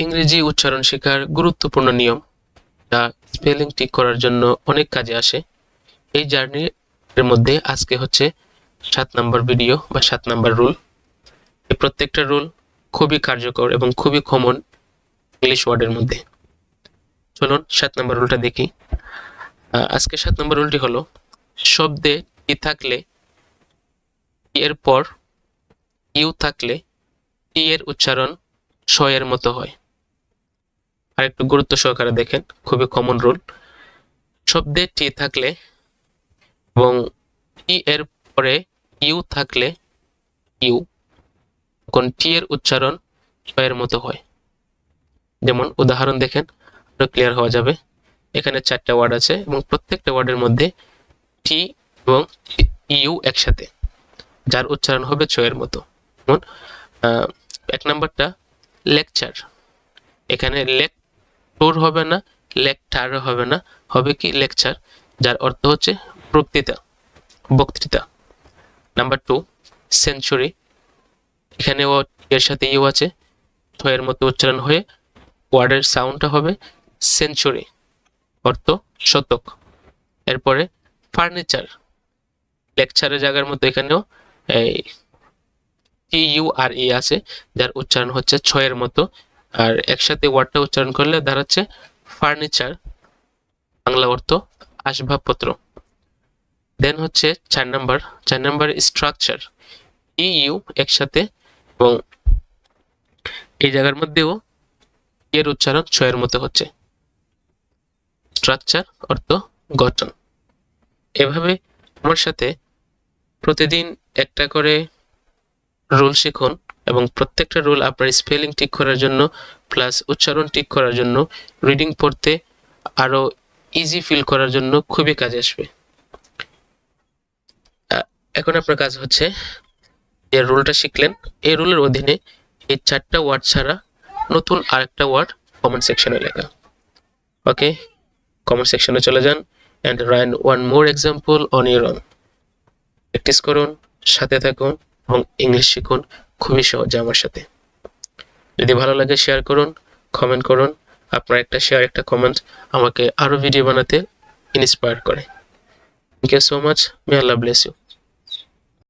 ইংরেজি উচ্চারণ শেখার গুরুত্বপূর্ণ নিয়ম যা স্পেলিং ঠিক করার জন্য অনেক কাজে আসে। এই জার্নির মধ্যে আজকে হচ্ছে 7 নাম্বার ভিডিও বা 7 নাম্বার রুল। এই প্রত্যেকটা রুল খুবই কার্যকর এবং খুবই কমন ইংলিশ ওয়ার্ডের মধ্যে। চলুন 7 নাম্বার রুলটা দেখি। আজকে 7 নাম্বার রুলটি হলো, শব্দে টি থাকলে এর পর ইউ থাকলে টি এর উচ্চারণ স এর মতো হয়। আর একটু গুরুত্ব সহকারে দেখেন, খুবই কমন রুল। শব্দে টি থাকলে এবং টি এর পরে ইউ থাকলে ইউ, তখন টি এর উচ্চারণ স এর মতো হয়। যেমন উদাহরণ দেখেন, আরো ক্লিয়ার হওয়া যাবে। এখানে 4টা ওয়ার্ড আছে এবং প্রত্যেকটা ওয়ার্ডের মধ্যে টি এবং ইউ একসাথে, যার উচ্চারণ হবে ছ এর মতো। যেমন 1 নাম্বারটা লেকচার, এখানে লেকটোর হবে না, লেকটার হবে না, হবে কি লেকচার, যার অর্থ হচ্ছে বক্তৃতা। নাম্বার 2 সেঞ্চুরি, এখানেও এর সাথে ইউ আছে, ছ এর মতো উচ্চারণ হয়ে ওয়ার্ডের সাউন্ডটা হবে সেঞ্চুরি, অর্থ শতক। এরপরে ফার্নিচার, লেকচারের জায়গার মতো এখানেও এই টি ইউ আর ই আছে, যার উচ্চারণ হচ্ছে ছ এর মতো, আর একসাথে ওয়ার্ডটা উচ্চারণ করলে দাঁড়াচ্ছে ফার্নিচার, বাংলা অর্থ আসবাবপত্র। দেন হচ্ছে 4 নাম্বার স্ট্রাকচার, ই ইউ একসাথে এবং এই জায়গার মধ্যেও এর উচ্চারণ ছ এর মতো হচ্ছে। স্ট্রাকচার অর্থ গঠন। এভাবে আমার সাথে প্রতিদিন একটা করে রুল শিখুন এবং প্রত্যেকটা রুল আপনার স্পেলিং ঠিক করার জন্য প্লাস উচ্চারণ ঠিক করার জন্য, রিডিং পড়তে আরো ইজি ফিল করার জন্য খুবই কাজে আসবে। এখন আপনার কাজ হচ্ছে, যে রুলটা শিখলেন এই রুলের অধীনে এই 4টা ওয়ার্ড ছাড়া নতুন আরেকটা ওয়ার্ড কমেন্ট সেকশনে লেখা। ওকে, কমেন্ট সেকশনে চলে যান and write one more example on your own. Practice করুন, সাথে থাকুন এবং ইংলিশ শিখুন খুবই সহজে আমার সাথে। যদি ভালো লাগে শেয়ার করুন, কমেন্ট করুন। আপনার একটা শেয়ার, একটা কমেন্ট আমাকে আরো ভিডিও বানাতে ইন্সপায়ার করে। Thank you so much. May Allah bless you.